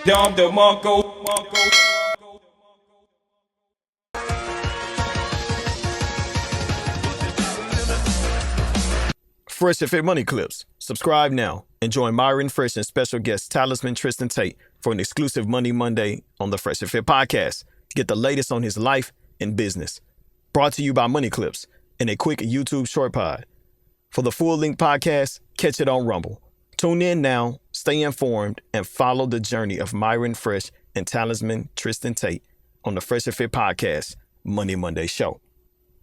Dom the Mongols. Freshandfit Moneyclips. Subscribe now and join Myron Fresh and special guest talisman Tristan Tate for an exclusive Money Monday on the Freshandfit podcast. Get the latest on his life and business. Brought to you by Moneyclips and a quick YouTube short pod. For the full length podcast, catch it on Rumble. Tune in now, stay informed, and follow the journey of Myron Fresh and talisman Tristan Tate on the Freshandfit podcast Money Monday show.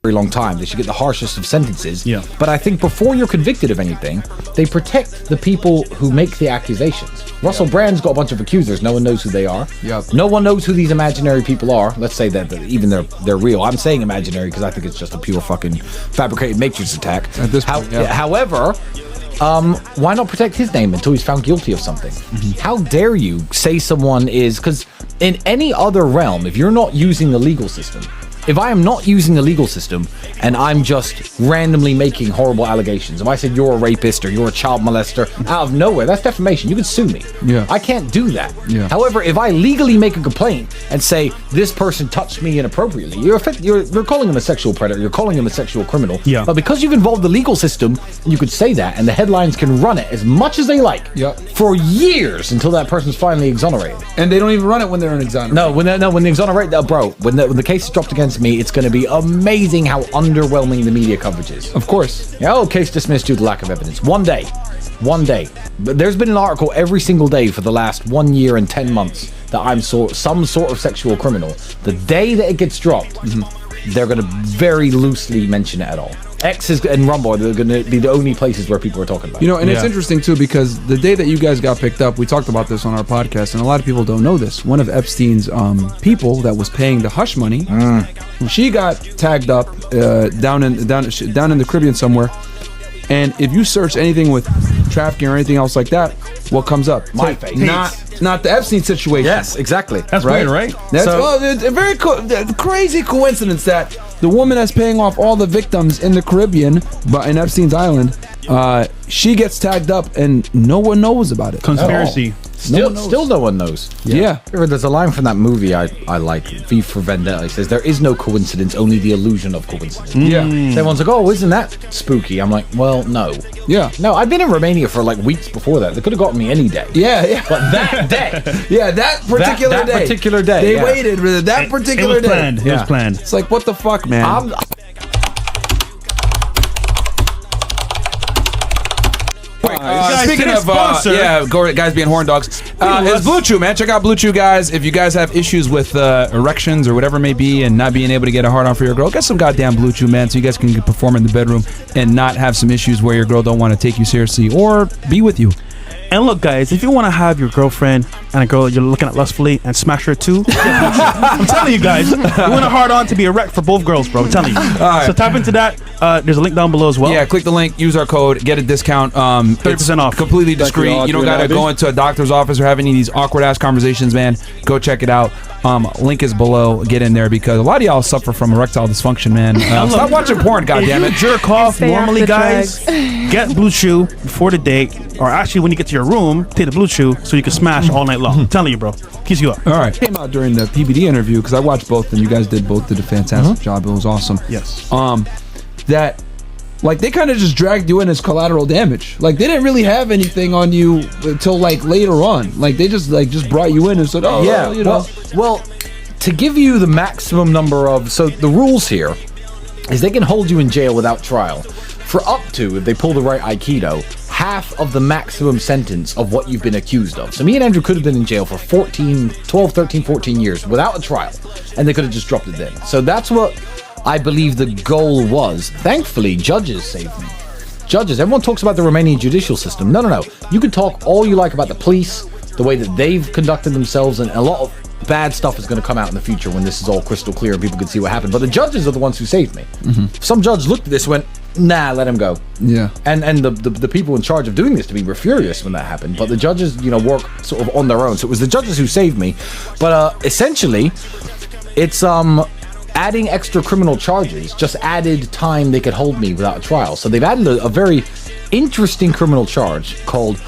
Very long time. They should get the harshest of sentences. Yeah. But I think before you're convicted of anything, they protect the people who make the accusations. Russell Brand's got a bunch of accusers. No one knows who they are. Yep. No one knows who these imaginary people are. Let's say that even they're real. I'm saying imaginary because I think it's just a pure fucking fabricated matrix attack. At this point, yeah. However, why not protect his name until he's found guilty of something? How dare you say someone is... Because in any other realm, if you're not using the legal system, if I am not using the legal system and I'm just randomly making horrible allegations, if I say you're a rapist or you're a child molester out of nowhere, that's defamation. You could sue me. Yeah. I can't do that. Yeah. However, if I legally make a complaint and say this person touched me inappropriately, you're calling him a sexual predator, you're calling him a sexual criminal. Yeah. But because you've involved the legal system, you could say that and the headlines can run it as much as they like for years until that person's finally exonerated. And they don't even run it when they're in exoneration. No, when they exonerate, bro, when the case is dropped against me, it's going to be amazing how underwhelming the media coverage is. Of course. Yeah, oh, case dismissed due to lack of evidence. One day. But there's been an article every single day for the last 1 year and 10 months that I'm some sort of sexual criminal. The day that it gets dropped, they're going to very loosely mention it at all. X's and Rumble are going to be the only places where people are talking about it. You know, and it's interesting too because the day that you guys got picked up, we talked about this on our podcast, and a lot of people don't know this. One of Epstein's people that was paying the hush money, she got tagged up down in the Caribbean somewhere. And if you search anything with trafficking or anything else like that, what comes up? My face. Not the Epstein situation. Yes, exactly. That's right? That's it's a very crazy coincidence that the woman that's paying off all the victims in the Caribbean, but in Epstein's island, she gets tagged up and no one knows about it. Conspiracy. Still no one knows. Yeah. There's a line from that movie I like, V for Vendetta. It says, there is no coincidence, only the illusion of coincidence. Yeah. So everyone's like, oh, isn't that spooky? I'm like, well, no. Yeah. No, I've been in Romania for like weeks before that. They could have gotten me any day. Yeah. But that day. Yeah, that particular day. They waited for that particular day. Planned. It was planned. It's like, what the fuck, man? Speaking of guys being horn dogs, it's Blue Chew, man. Check out Blue Chew, guys. If you guys have issues with erections or whatever it may be and not being able to get a hard on for your girl, get some goddamn Blue Chew, man, so you guys can perform in the bedroom and not have some issues where your girl don't want to take you seriously or be with you. And look, guys, if you want to have your girlfriend and a girl you're looking at lustfully and smash her too, I'm telling you guys, you want a hard on to be a wreck for both girls, bro. I'm telling you. Right. So tap into that. There's a link down below as well. Yeah, click the link, use our code, get a discount. 30% off. Completely discreet. You don't got to go into a doctor's office or have any of these awkward ass conversations, man. Go check it out. Link is below. Get in there because a lot of y'all suffer from erectile dysfunction, man. Stop watching porn, goddammit. Jerk off normally, guys. Get Blue Chew before the date, or actually when you get to your room, take the Blue Chew so you can smash all night long. I'm telling you, bro. Keeps you up. All right. Came out during the PBD interview because I watched both, and you guys did a fantastic job. It was awesome. Yes. That. Like, they kind of just dragged you in as collateral damage. Like, they didn't really have anything on you until, like, later on. Like, they just brought you in and said, oh, yeah, you know. Well, to give you the maximum number of... So, the rules here is they can hold you in jail without trial for up to, if they pull the right Aikido, half of the maximum sentence of what you've been accused of. So, me and Andrew could have been in jail for 12, 13, 14 years without a trial. And they could have just dropped it then. So, that's what... I believe the goal was. Thankfully, judges saved me. Judges, everyone talks about the Romanian judicial system. No. You can talk all you like about the police, the way that they've conducted themselves, and a lot of bad stuff is going to come out in the future when this is all crystal clear and people can see what happened. But the judges are the ones who saved me. Some judge looked at this and went, nah, let him go. Yeah. And the people in charge of doing this to me were furious when that happened. But the judges, work sort of on their own. So it was the judges who saved me. But essentially, it's adding extra criminal charges just added time they could hold me without a trial. So they've added a very interesting criminal charge called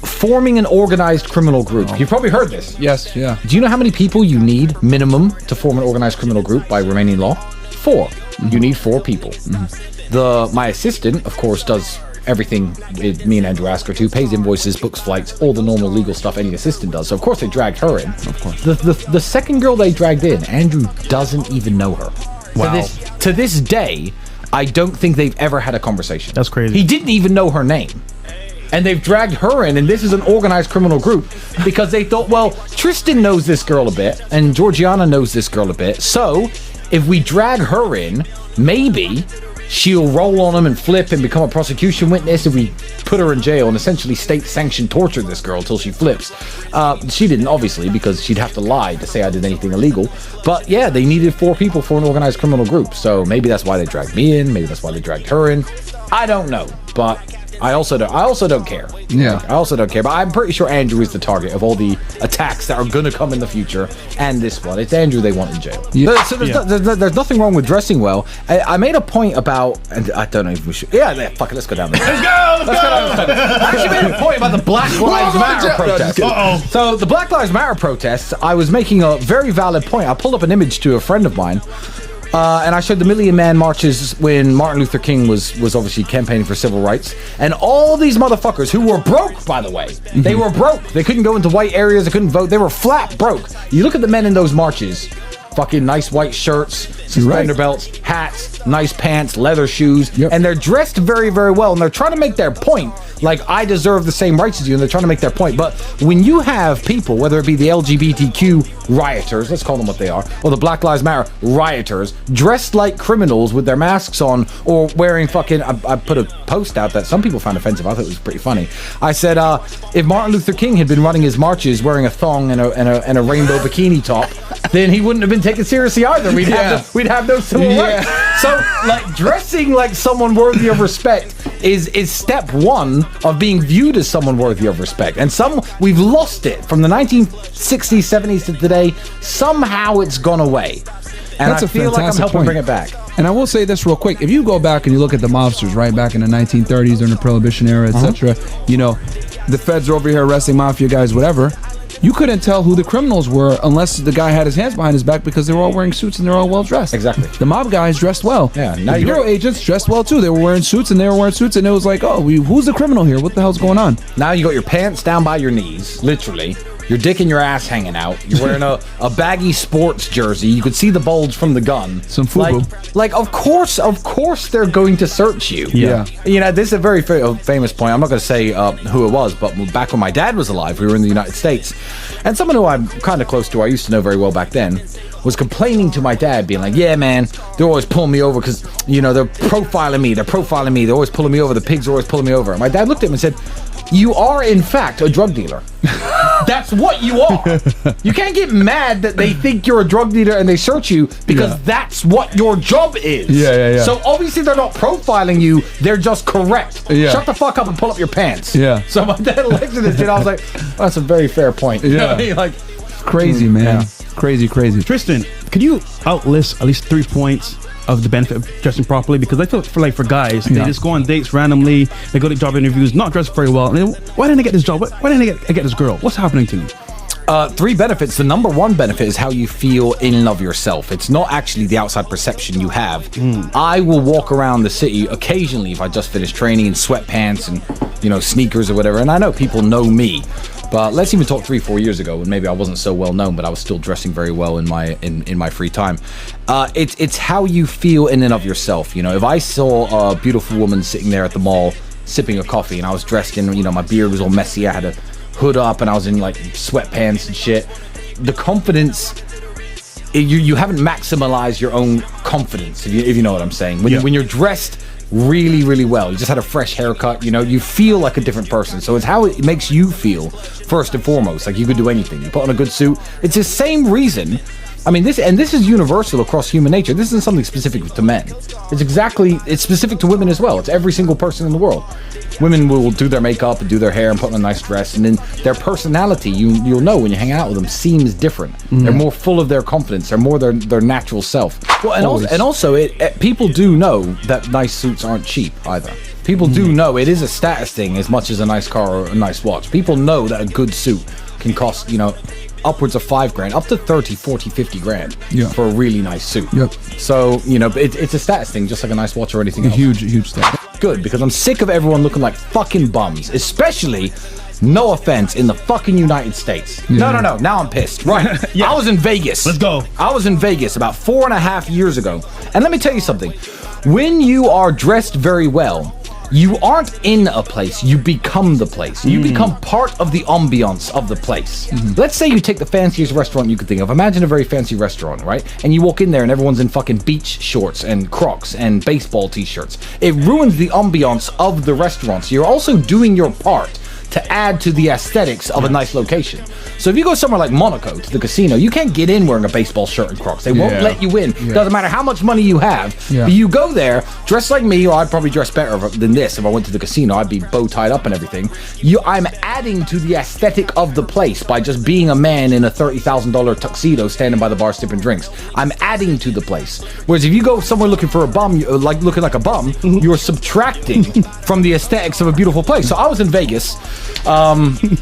forming an organized criminal group. You've probably heard this. Yes, yeah. Do you know how many people you need minimum to form an organized criminal group by Romanian law? 4. You need 4 people. My assistant, of course, does everything me and Andrew ask her to, pays invoices, books flights, all the normal legal stuff any assistant does. So of course they dragged her in. Of course. The second girl they dragged in, Andrew doesn't even know her. Wow. To this day, I don't think they've ever had a conversation. That's crazy. He didn't even know her name. And they've dragged her in, and this is an organized criminal group because they thought, well, Tristan knows this girl a bit, and Georgiana knows this girl a bit. So if we drag her in, maybe she'll roll on him and flip and become a prosecution witness if we put her in jail and essentially state-sanctioned torture this girl until she flips. She didn't, obviously, because she'd have to lie to say I did anything illegal. But yeah, they needed 4 people for an organized criminal group. So maybe that's why they dragged me in. Maybe that's why they dragged her in. I don't know, but I also don't care. Yeah. I also don't care, but I'm pretty sure Andrew is the target of all the attacks that are gonna come in the future, and this one. It's Andrew they want in jail. Yeah. So there's nothing wrong with dressing well. I made a point about, and I don't know if we should. Yeah, fuck it, let's go down there. Let's go. I actually made a point about the Black Lives Matter protest. So the Black Lives Matter protests, I was making a very valid point. I pulled up an image to a friend of mine. And I showed the Million Man marches when Martin Luther King was obviously campaigning for civil rights. And all these motherfuckers who were broke, by the way. They were broke. They couldn't go into white areas. They couldn't vote. They were flat broke. You look at the men in those marches. Fucking nice white shirts, suspender belts, hats, nice pants, leather shoes. Yep. And they're dressed very, very well. And they're trying to make their point. Like, I deserve the same rights as you. And they're trying to make their point. But when you have people, whether it be the LGBTQ rioters, let's call them what they are, or the Black Lives Matter rioters, dressed like criminals with their masks on, or wearing fucking, I put a post out that some people found offensive. I thought it was pretty funny. I said, if Martin Luther King had been running his marches wearing a thong and a rainbow bikini top, then he wouldn't have been taken seriously either. We'd have no civil rights. So, like, dressing like someone worthy of respect is step one of being viewed as someone worthy of respect. And we've lost it from the 1960s, 70s to today. Somehow it's gone away. And I feel like I'm helping bring it back. And I will say this real quick. If you go back and you look at the mobsters, right, back in the 1930s during the Prohibition era, etc., you know, the feds are over here arresting mafia guys, whatever. You couldn't tell who the criminals were unless the guy had his hands behind his back because they were all wearing suits and they're all well dressed. Exactly. The mob guys dressed well. Yeah. Now the bureau agents dressed well too. They were wearing suits and it was like, oh, who's the criminal here? What the hell's going on? Now you got your pants down by your knees, literally. Your dick and your ass hanging out. You're wearing a baggy sports jersey. You could see the bulge from the gun. Some FUBU. Like of course they're going to search you. Yeah. You know, this is a very famous point. I'm not going to say who it was, but back when my dad was alive, we were in the United States. And someone who I'm kind of close to, I used to know very well back then, was complaining to my dad, being like, yeah, man, they're always pulling me over because, you know, they're profiling me. They're always pulling me over. The pigs are always pulling me over. And my dad looked at him and said, you are, in fact, a drug dealer. That's what you are. You can't get mad that they think you're a drug dealer and they search you because that's what your job is. Yeah. So obviously they're not profiling you. They're just correct. Yeah. Shut the fuck up and pull up your pants. Yeah. So my dad looked at this and I was like, oh, that's a very fair point. Yeah. You know what I mean? Like, crazy, man. Yeah. Crazy. Tristan, could you outlist at least 3 points of the benefit of dressing properly? Because I feel for guys, they just go on dates randomly, they go to job interviews, not dressed very well. And why didn't I get this job? Why didn't I get this girl? What's happening to me? 3 benefits. The number 1 benefit is how you feel in and of yourself. It's not actually the outside perception you have. I will walk around the city occasionally if I just finished training in sweatpants and, you know, sneakers or whatever. And I know people know me. But let's even talk 3-4 years ago when maybe I wasn't so well known, but I was still dressing very well in my free time. It's how you feel in and of yourself. You know, if I saw a beautiful woman sitting there at the mall sipping a coffee and I was dressed in, you know, my beard was all messy, I had a hood up and I was in like sweatpants and shit, the confidence, you haven't maximized your own confidence, if you know what I'm saying. When you're dressed really, really well, you just had a fresh haircut, you know, you feel like a different person. So it's how it makes you feel first and foremost. Like, you could do anything. You put on a good suit. It's the same reason. I mean, this is universal across human nature. This isn't something specific to men. It's specific to women as well. It's every single person in the world. Women will do their makeup and do their hair and put on a nice dress, and then their personality, you'll know when you hang out with them, seems different. They're more full of their confidence. They're more their natural self. Well, and also, people do know that nice suits aren't cheap either. People do know it is a status thing as much as a nice car or a nice watch. People know that a good suit can cost, upwards of $5,000, up to 30, 40, 50 grand for a really nice suit. Yep. So, it's a status thing, just like a nice watch or anything else. Huge status. Good, because I'm sick of everyone looking like fucking bums, especially, no offense, in the fucking United States. Yeah. No, now I'm pissed. Right. I was in Vegas. Let's go. I was in Vegas about 4.5 years ago. And let me tell you something. When you are dressed very well, you aren't in a place, you become the place. You become part of the ambiance of the place. Let's say you take the fanciest restaurant you could think of. Imagine a very fancy restaurant, right? And you walk in there and everyone's in fucking beach shorts and Crocs and baseball t-shirts. It ruins the ambiance of the restaurant. So you're also doing your part to add to the aesthetics of a nice location. So if you go somewhere like Monaco to the casino, you can't get in wearing a baseball shirt and Crocs. They won't let you in. Doesn't matter how much money you have. But you go there, dressed like me, or I'd probably dress better than this if I went to the casino. I'd be bow tied up and everything. I'm adding to the aesthetic of the place by just being a man in a $30,000 tuxedo standing by the bar sipping drinks. I'm adding to the place. Whereas if you go somewhere looking for a bum, like looking like a bum, you're subtracting from the aesthetics of a beautiful place. So I was in Vegas.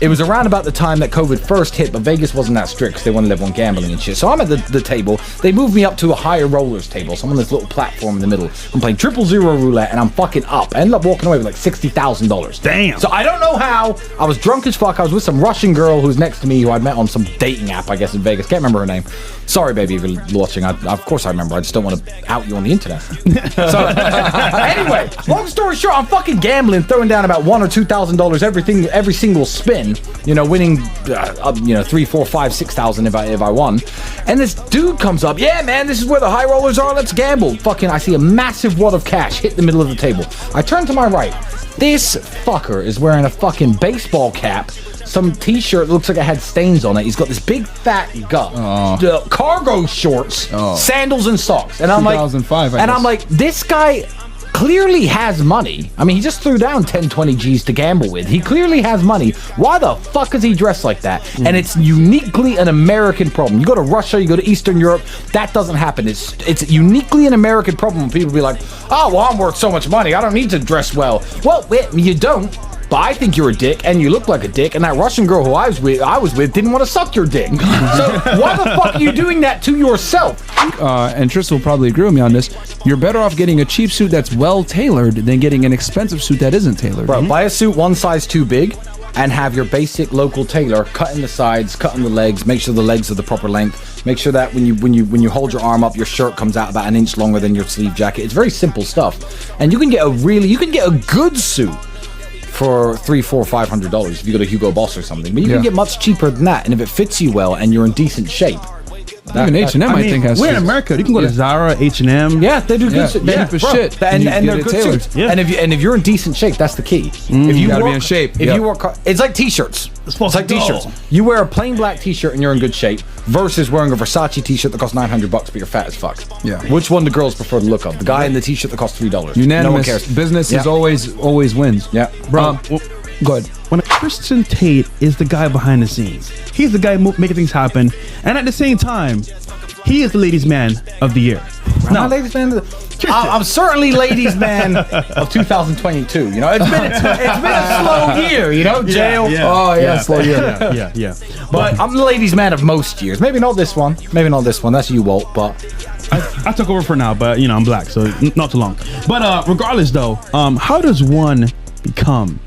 It was around about the time that COVID first hit, but Vegas wasn't that strict because they wanted everyone gambling and shit. So I'm at the table. They moved me up to a higher rollers table. So I'm on this little platform in the middle. I'm playing 000 roulette and I'm fucking up. I ended up walking away with like $60,000. Damn. So I don't know how. I was drunk as fuck. I was with some Russian girl who's next to me who I'd met on some dating app, I guess, in Vegas. Can't remember her name. Sorry, baby, if you're watching. Of course I remember. I just don't want to out you on the internet. So anyway, long story short, I'm fucking gambling, throwing down about $1,000 or $2,000 every single spin. Winning, 3, 4, 5, 6,000 if I won. And this dude comes up. Yeah, man, this is where the high rollers are. Let's gamble. Fucking, I see a massive wad of cash hit the middle of the table. I turn to my right. This fucker is wearing a fucking baseball cap, some t-shirt that looks like it had stains on it. He's got this big fat gut, cargo shorts, sandals and socks. And I'm 2005, like, I'm like, this guy clearly has money. I mean, he just threw down 10, 20 G's to gamble with. He clearly has money. Why the fuck is he dressed like that? And it's uniquely an American problem. You go to Russia, you go to Eastern Europe, that doesn't happen. It's uniquely an American problem when people be like, oh, well, I'm worth so much money. I don't need to dress well. Well, you don't. But I think you're a dick, and you look like a dick, and that Russian girl who I was with didn't want to suck your dick. So why the fuck are you doing that to yourself? And Tristan will probably agree with me on this. You're better off getting a cheap suit that's well tailored than getting an expensive suit that isn't tailored. Bro, buy a suit one size too big, and have your basic local tailor cutting the sides, cutting the legs, make sure the legs are the proper length, make sure that when you hold your arm up, your shirt comes out about an inch longer than your sleeve jacket. It's very simple stuff, and you can get a good suit for $300, $400, $500 if you go to Hugo Boss or something. But you can get much cheaper than that, and if it fits you well and you're in decent shape. Even H&M, I think, has. We're in America. You can go to Zara, H&M. Yeah, they do good shit. Cheap as shit. And they're good suits. Yeah. And if you're in decent shape, that's the key. If you gotta be in shape. If you work hard, it's like t-shirts. It's like t-shirts. You wear a plain black t-shirt and you're in good shape versus wearing a Versace t-shirt that costs $900 but you're fat as fuck. Yeah. Which one do girls prefer the look of? The guy in the t-shirt that costs $3. Unanimous. No one cares. Business is always wins. Yeah. Bro, go ahead. When Tristan Tate is the guy behind the scenes, he's the guy making things happen, and at the same time, he is the ladies' man of the year. No, ladies' man. I'm certainly ladies' man of 2022. You know, it's been a slow year. You know, jail. Slow year. Yeah. But I'm the ladies' man of most years. Maybe not this one. That's you, Walt. But I took over for now. But I'm black, so not too long. But regardless, though, how does one become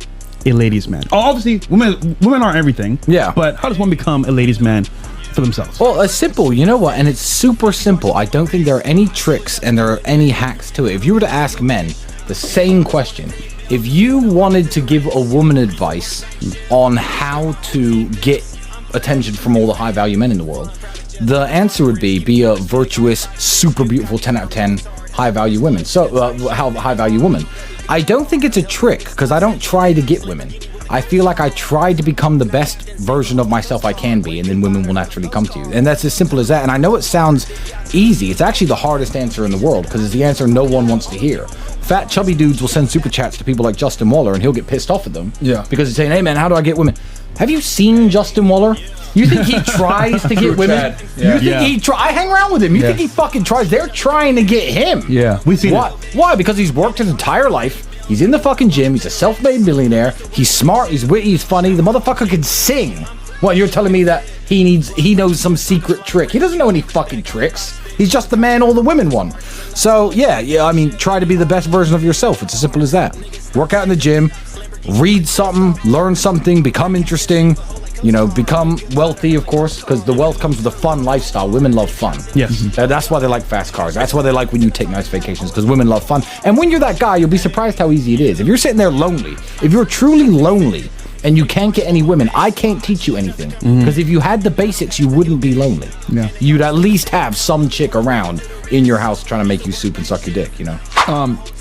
a ladies' man? Oh, obviously, women aren't everything. Yeah. But how does one become a ladies' man for themselves? Well, it's simple. You know what? And it's super simple. I don't think there are any tricks and there are any hacks to it. If you were to ask men the same question, if you wanted to give a woman advice on how to get attention from all the high value men in the world, the answer would be a virtuous, super beautiful 10 out of 10 high value women. So high value woman. I don't think it's a trick because I don't try to get women. I feel like I try to become the best version of myself I can be, and then women will naturally come to you. And that's as simple as that. And I know it sounds easy. It's actually the hardest answer in the world because it's the answer no one wants to hear. Fat, chubby dudes will send super chats to people like Justin Waller, and he'll get pissed off at them. Yeah. Because he's saying, hey, man, how do I get women? Have you seen Justin Waller? You think he tries to get women? Yeah. You think he tries? I hang around with him. You think he fucking tries? They're trying to get him. Yeah. We've seen Why? it. Why? Because he's worked his entire life He's in the fucking gym. He's a self-made millionaire. He's smart. He's witty. He's funny. The motherfucker can sing. What, you're telling me that he knows some secret trick? He doesn't know any fucking tricks. He's just the man all the women want. So, yeah, I mean, try to be the best version of yourself. It's as simple as that. Work out in the gym, read something, learn something, become interesting, become wealthy, of course, because the wealth comes with a fun lifestyle. Women love fun. Yes. That's why they like fast cars. That's why they like when you take nice vacations, because women love fun. And when you're that guy, you'll be surprised how easy it is. If you're sitting there lonely, if you're truly lonely, and you can't get any women, I can't teach you anything. Because if you had the basics, you wouldn't be lonely. Yeah. You'd at least have some chick around in your house trying to make you soup and suck your dick,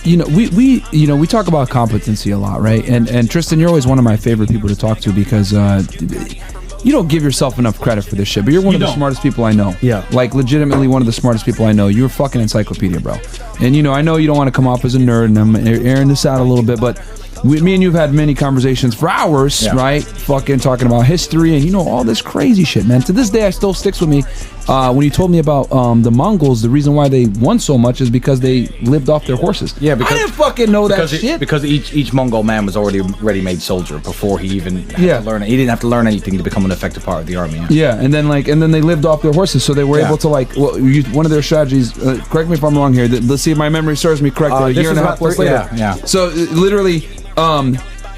We talk about competency a lot, right? And Tristan, you're always one of my favorite people to talk to because you don't give yourself enough credit for this shit, but you're one of the smartest people I know. Yeah. Like, legitimately one of the smartest people I know. You're a fucking encyclopedia, bro. And, I know you don't want to come off as a nerd, and I'm airing this out a little bit, but me and you've had many conversations for hours, right? Fucking talking about history and, all this crazy shit, man. To this day, it still sticks with me. When you told me about the Mongols, the reason why they won so much is because they lived off their horses. Yeah, because I didn't fucking know that shit. Because each Mongol man was already a ready-made soldier before he even had to learn it. He didn't have to learn anything to become an effective part of the army. Yeah, and then they lived off their horses, so they were able to one of their strategies. Correct me if I'm wrong here. Let's see if my memory serves me correct. A year and a half plus later. Yeah. So literally.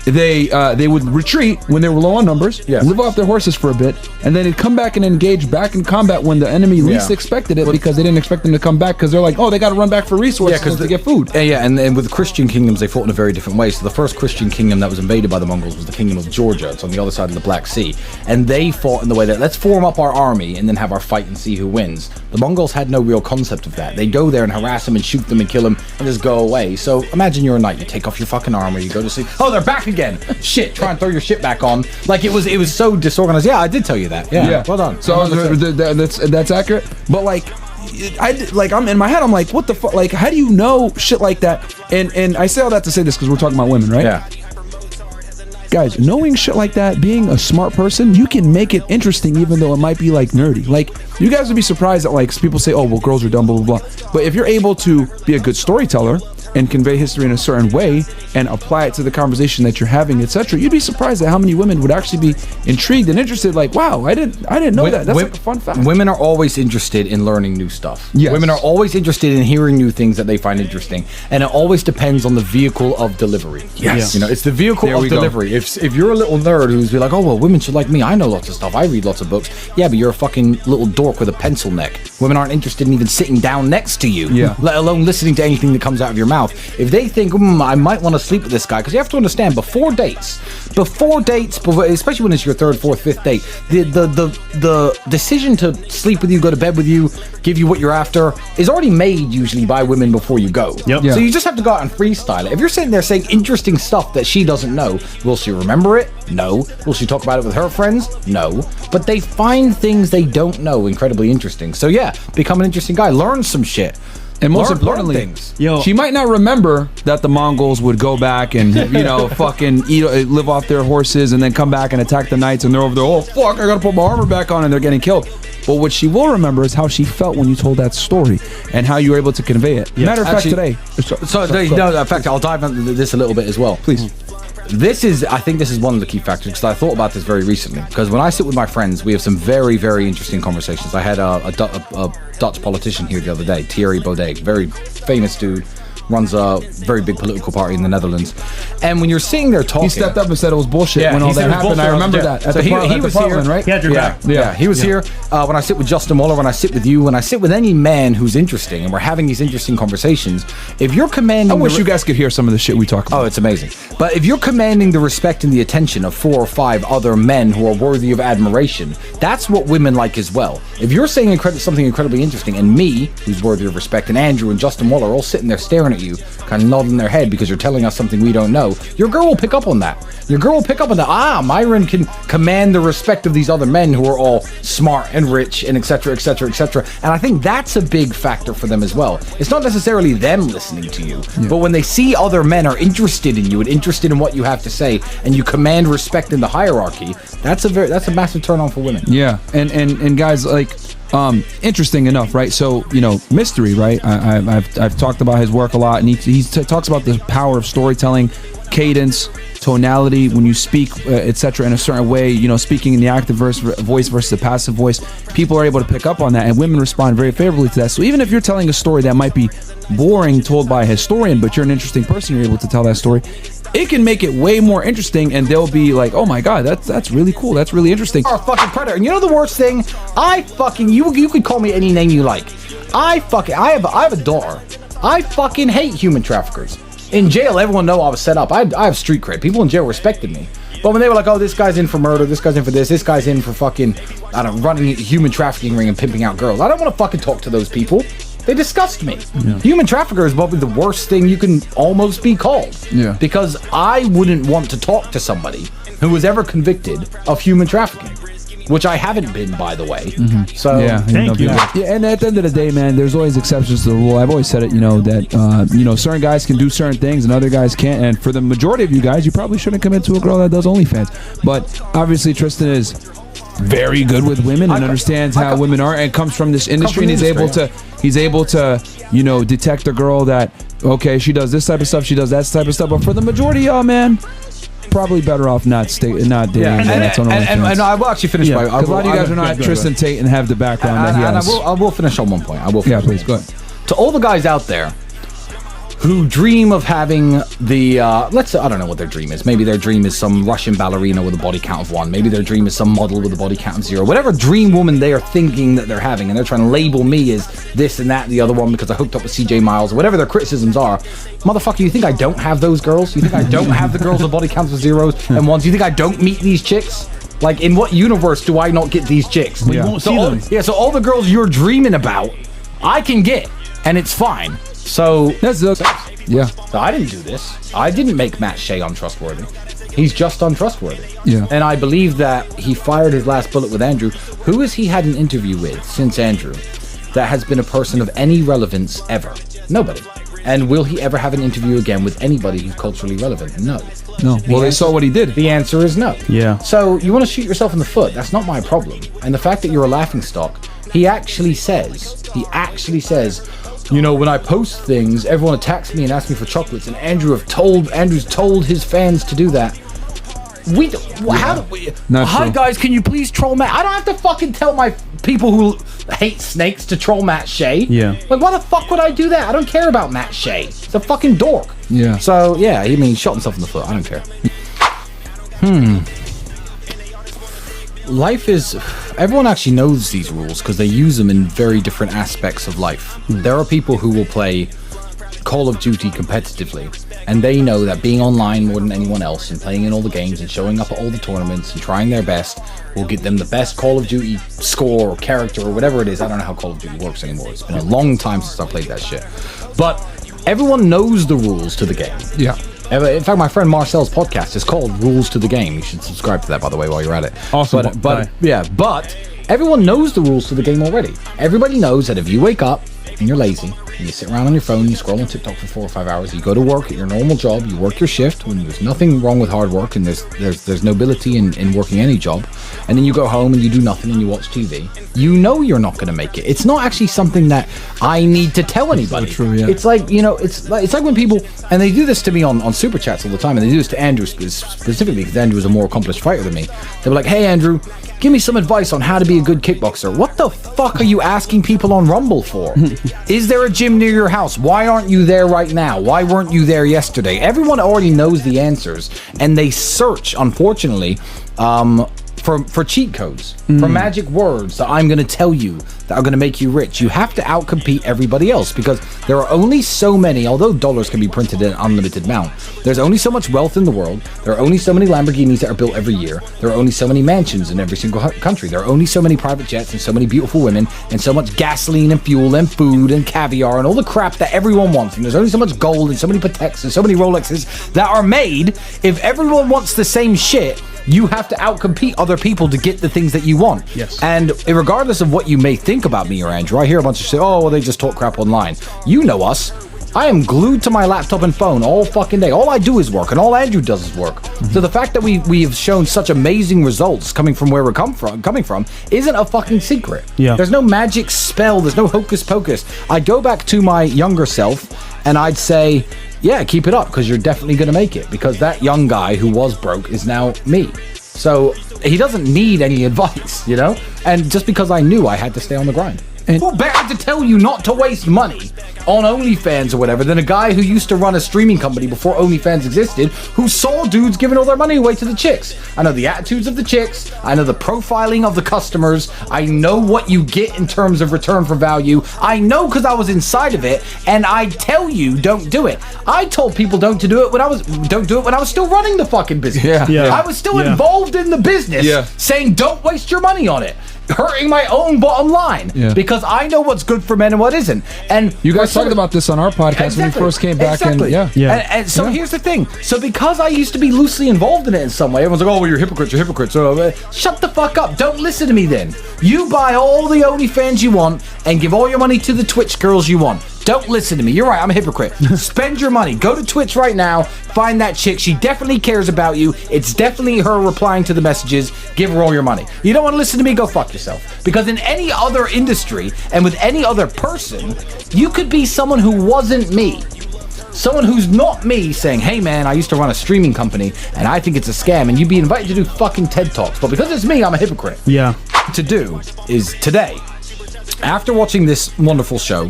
They would retreat when they were low on numbers, live off their horses for a bit, and then they'd come back and engage back in combat when the enemy least expected it, because they didn't expect them to come back, because they're like, they got to run back for resources to get food. And with Christian kingdoms, they fought in a very different way. So the first Christian kingdom that was invaded by the Mongols was the kingdom of Georgia. It's on the other side of the Black Sea. And they fought in the way that, let's form up our army and then have our fight and see who wins. The Mongols had no real concept of that. They go there and harass them and shoot them and kill them and just go away. So imagine you're a knight. You take off your fucking armor, you go to sleep. Oh, they're back again. Shit, try and throw your shit back on. Like, it was so disorganized. Yeah, I did tell you that. Yeah. Well done. So that's accurate. But I'm in my head, I'm like, what the fuck? Like, how do you know shit like that? And I say all that to say this because we're talking about women, right? Yeah. Guys, knowing shit like that, being a smart person, you can make it interesting even though it might be nerdy. Like, you guys would be surprised that people say, oh, well, girls are dumb, blah, blah, blah. But if you're able to be a good storyteller and convey history in a certain way and apply it to the conversation that you're having, etc., you'd be surprised at how many women would actually be intrigued and interested. Like, wow, I didn't know that. That's a fun fact. Women are always interested in learning new stuff. Yes. Women are always interested in hearing new things that they find interesting, and it always depends on the vehicle of delivery. Yes. It's the vehicle of delivery. If you're a little nerd who's like, oh, well, women should like me, I know lots of stuff, I read lots of books. Yeah, but you're a fucking little dork with a pencil neck. Women aren't interested in even sitting down next to you, let alone listening to anything that comes out of your mouth. If they think, I might want to sleep with this guy, because you have to understand, before dates, especially when it's your third, fourth, fifth date, the decision to sleep with you, go to bed with you, give you what you're after, is already made usually by women before you go. Yep. So you just have to go out and freestyle it. If you're sitting there saying interesting stuff that she doesn't know, will she remember it? No. Will she talk about it with her friends? No. But they find things they don't know incredibly interesting. So yeah, become an interesting guy. Learn some shit. And most importantly, she might not remember that the Mongols would go back and, fucking live off their horses and then come back and attack the knights, and they're over there, oh, fuck, I gotta put my armor back on, and they're getting killed. But what she will remember is how she felt when you told that story and how you were able to convey it. Matter of fact, today. In fact, I'll dive into this a little bit as well. Please. I think this is one of the key factors, because I thought about this very recently. Because when I sit with my friends, we have some very, very interesting conversations. I had a Dutch politician here the other day, Thierry Baudet, very famous dude, runs a very big political party in the Netherlands. And when you're sitting there talking, he stepped up and said it was bullshit when all that happened. I remember that. So he was here, right? Yeah, he was here. When I sit with Justin Waller, when I sit with you, when I sit with any man who's interesting, and we're having these interesting conversations, if you're commanding... I wish you guys could hear some of the shit we talk about. Oh, it's amazing. But if you're commanding the respect and the attention of 4 or 5 other men who are worthy of admiration, that's what women like as well. If you're saying something incredibly interesting, and me, who's worthy of respect, and Andrew and Justin Waller are all sitting there staring at you, kind of nodding their head because you're telling us something we don't know, your girl will pick up on that. Your girl will pick up on that. Myron can command the respect of these other men who are all smart and rich and etc., etc., etc. And I think that's a big factor for them as well. It's not necessarily them listening to you, but when they see other men are interested in you and interested in what you have to say, and you command respect in the hierarchy, that's a massive turn on for women. Yeah, and guys, like, Interesting enough, right? So, Mystery, right? I've talked about his work a lot, and he talks about the power of storytelling, cadence, tonality, when you speak, etc., in a certain way, speaking in the active voice versus the passive voice. People are able to pick up on that, and women respond very favorably to that. So even if you're telling a story that might be boring told by a historian, but you're an interesting person, you're able to tell that story, it can make it way more interesting, and they'll be like, oh my god, that's really cool, that's really interesting. Are a fucking predator. And you know the worst thing? You could call me any name you like. I have a daughter. I fucking hate human traffickers. In jail, everyone know I was set up. I have street cred. People in jail respected me. But when they were like, oh, this guy's in for murder, this guy's in for this guy's in for fucking, running a human trafficking ring and pimping out girls, I don't want to fucking talk to those people. They disgust me. Yeah. Human trafficker is probably the worst thing you can almost be called. Yeah. Because I wouldn't want to talk to somebody who was ever convicted of human trafficking, which I haven't been, by the way. Mm-hmm. So thank you. Yeah, and at the end of the day, man, there's always exceptions to the rule. I've always said it, that certain guys can do certain things and other guys can't. And for the majority of you guys, you probably shouldn't commit to a girl that does OnlyFans. But obviously, Tristan is very good with women and understands how women are, and comes from this industry, and he's able to detect a girl that, okay, she does this type of stuff, she does that type of stuff. But for the majority of y'all, man, probably better off not dating. And I will actually finish by, because a lot of you guys are not Tristan Tate and have the background that he has. And I will finish on one point. Yeah, please, go ahead. To all the guys out there who dream of having the, I don't know what their dream is. Maybe their dream is some Russian ballerina with a body count of 1. Maybe their dream is some model with a body count of 0. Whatever dream woman they are thinking that they're having, and they're trying to label me as this and that and the other one because I hooked up with CJ Miles, or whatever their criticisms are. Motherfucker, you think I don't have those girls? You think I don't have the girls with body counts of 0s and 1s? You think I don't meet these chicks? Like, in what universe do I not get these chicks? You won't see them. Yeah, so all the girls you're dreaming about, I can get, and it's fine. So yeah. So I didn't do this. I didn't make Matt Shea untrustworthy. He's just untrustworthy. Yeah. And I believe that he fired his last bullet with Andrew. Who has he had an interview with since Andrew that has been a person of any relevance ever? Nobody. And will he ever have an interview again with anybody who's culturally relevant? No. Well, they saw what he did. The answer is no. Yeah. So you want to shoot yourself in the foot. That's not my problem. And the fact that you're a laughingstock, he actually says, when I post things, everyone attacks me and asks me for chocolates, and Andrew's told his fans to do that. Hi guys, can you please troll Matt? I don't have to fucking tell my people who hate snakes to troll Matt Shea. Yeah. Like, why the fuck would I do that? I don't care about Matt Shea. He's a fucking dork. Yeah. So yeah, he shot himself in the foot. I don't care. Life is... Everyone actually knows these rules because they use them in very different aspects of life. There are people who will play Call of Duty competitively, and they know that being online more than anyone else and playing in all the games and showing up at all the tournaments and trying their best will get them the best Call of Duty score or character or whatever it is. I don't know how Call of Duty works anymore. It's been a long time since I played that shit. But everyone knows the rules to the game. Yeah. In fact, my friend Marcel's podcast is called Rules to the Game. You should subscribe to that, by the way, while you're at it. Awesome. But everyone knows the rules to the game already. Everybody knows that if you wake up and you're lazy, and you sit around on your phone, you scroll on TikTok for 4 or 5 hours, you go to work at your normal job, you work your shift, when there's nothing wrong with hard work, and there's nobility in working any job, and then you go home and you do nothing and you watch TV, you know you're not going to make it. It's not actually something that I need to tell anybody. So true, yeah. It's like, it's like when people, and they do this to me on Super Chats all the time, and they do this to Andrew specifically, because Andrew is a more accomplished fighter than me. They're like, hey Andrew, give me some advice on how to be a good kickboxer. What the fuck are you asking people on Rumble for? Is there a gym near your house? Why aren't you there right now? Why weren't you there yesterday? Everyone already knows the answers, and they search, unfortunately, for cheat codes, for magic words that I'm going to tell you that are going to make you rich. You have to outcompete everybody else, because there are only so many, although dollars can be printed in an unlimited amount, there's only so much wealth in the world. There are only so many Lamborghinis that are built every year. There are only so many mansions in every single country. There are only so many private jets and so many beautiful women and so much gasoline and fuel and food and caviar and all the crap that everyone wants. And there's only so much gold and so many Pateks and so many Rolexes that are made. If everyone wants the same shit, you have to outcompete other people to get the things that you want. Yes. And regardless of what you may think about me or Andrew, I hear a bunch of shit, oh, well, they just talk crap online. You know us. I am glued to my laptop and phone all fucking day. All I do is work, and all Andrew does is work. So the fact that we have shown such amazing results coming from where we're coming from isn't a fucking secret. Yeah. There's no magic spell. There's no hocus pocus. I'd go back to my younger self and I'd say, yeah, keep it up, because you're definitely going to make it, because that young guy who was broke is now me. So he doesn't need any advice, you know? And just because I knew I had to stay on the grind. And who better to tell you not to waste money on OnlyFans or whatever than a guy who used to run a streaming company before OnlyFans existed, who saw dudes giving all their money away to the chicks. I know the attitudes of the chicks. I know the profiling of the customers. I know what you get in terms of return for value. I know because I was inside of it, and I tell you, don't do it. I told people don't do it when I was still running the fucking business. Yeah. I was still involved in the business, saying don't waste your money on it, hurting my own bottom line, because I know what's good for men and what isn't. And you guys talked about this on our podcast when we first came back. Exactly. And so here's the thing. So because I used to be loosely involved in it in some way, everyone's like, oh, well, you're hypocrites. So, shut the fuck up. Don't listen to me then. You buy all the OnlyFans you want and give all your money to the Twitch girls you want. Don't listen to me. You're right. I'm a hypocrite. Spend your money. Go to Twitch right now. Find that chick. She definitely cares about you. It's definitely her replying to the messages. Give her all your money. You don't want to listen to me? Go fuck yourself. Because in any other industry and with any other person, you could be someone who wasn't me. Someone who's not me saying, hey man, I used to run a streaming company and I think it's a scam, and you'd be invited to do fucking TED Talks. But because it's me, I'm a hypocrite. Yeah. To do is today, after watching this wonderful show,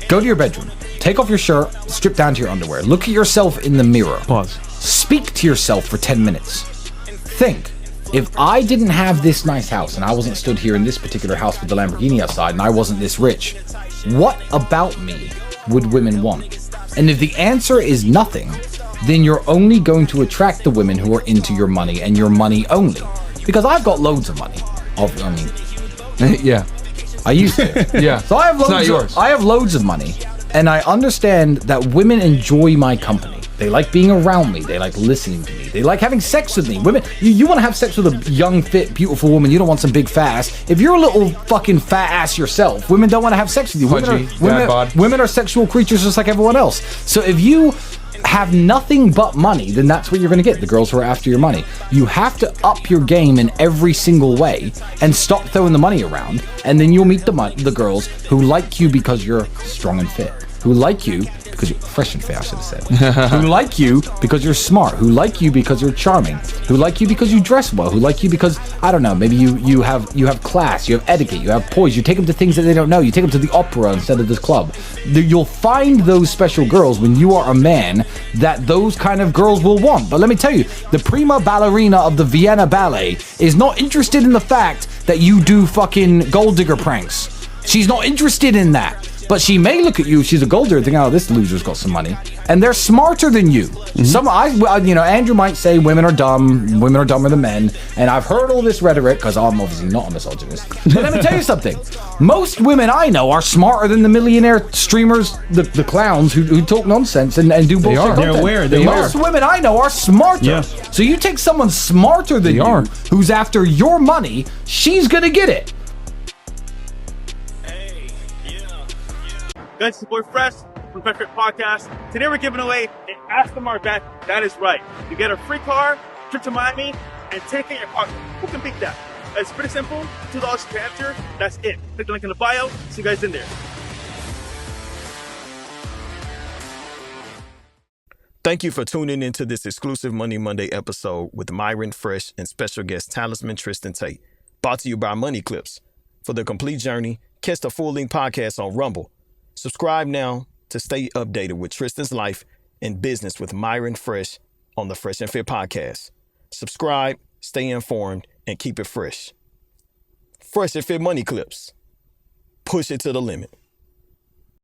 go to your bedroom, take off your shirt, strip down to your underwear, look at yourself in the mirror. Pause. Speak to yourself for 10 minutes. Think, if I didn't have this nice house and I wasn't stood here in this particular house with the Lamborghini outside and I wasn't this rich, what about me would women want? And if the answer is nothing, then you're only going to attract the women who are into your money and your money only. Because I've got loads of money. Yeah. I used to. Yeah. So I have loads. It's not yours. I have loads of money, and I understand that women enjoy my company. They like being around me. They like listening to me. They like having sex with me. Women, you want to have sex with a young, fit, beautiful woman. You don't want some big fat ass. If you're a little fucking fat ass yourself, women don't want to have sex with you. Women are sexual creatures just like everyone else. So if you have nothing but money, then that's what you're going to get, the girls who are after your money. You have to up your game in every single way and stop throwing the money around, and then you'll meet the girls who like you because you're strong and fit, who like you because you're fresh and fit, I should have said, who like you because you're smart, who like you because you're charming, who like you because you dress well, who like you because, I don't know, maybe you have class, you have etiquette, you have poise, you take them to things that they don't know, you take them to the opera instead of this club. You'll find those special girls when you are a man that those kind of girls will want. But let me tell you, the prima ballerina of the Vienna Ballet is not interested in the fact that you do fucking gold digger pranks. She's not interested in that. But she may look at you, she's a gold digger, and think, oh, this loser's got some money. And they're smarter than you. Andrew might say women are dumber than men. And I've heard all this rhetoric, because I'm obviously not a misogynist. But let me tell you something. Most women I know are smarter than the millionaire streamers, the clowns who talk nonsense and do bullshit content. They're aware. Most women I know are smarter. Yeah. So you take someone smarter than you, who's after your money, she's going to get it. Guys, it's your boy Fresh from Freshandfit Podcast. Today we're giving away an Aston Martin van. That is right. You get a free car, trip to Miami, and 10K in your pocket. Who can beat that? It's pretty simple. $2 per enter. That's it. Click the link in the bio. See you guys in there. Thank you for tuning into this exclusive Money Monday episode with Myron Fresh and special guest talisman Tristan Tate. Brought to you by Moneyclips. For the complete journey, catch the full-length podcast on Rumble. Subscribe now to stay updated with Tristan's life and business with Myron Fresh on the Freshandfit podcast. Subscribe, stay informed, and keep it fresh. Freshandfit Money Clips. Push it to the limit.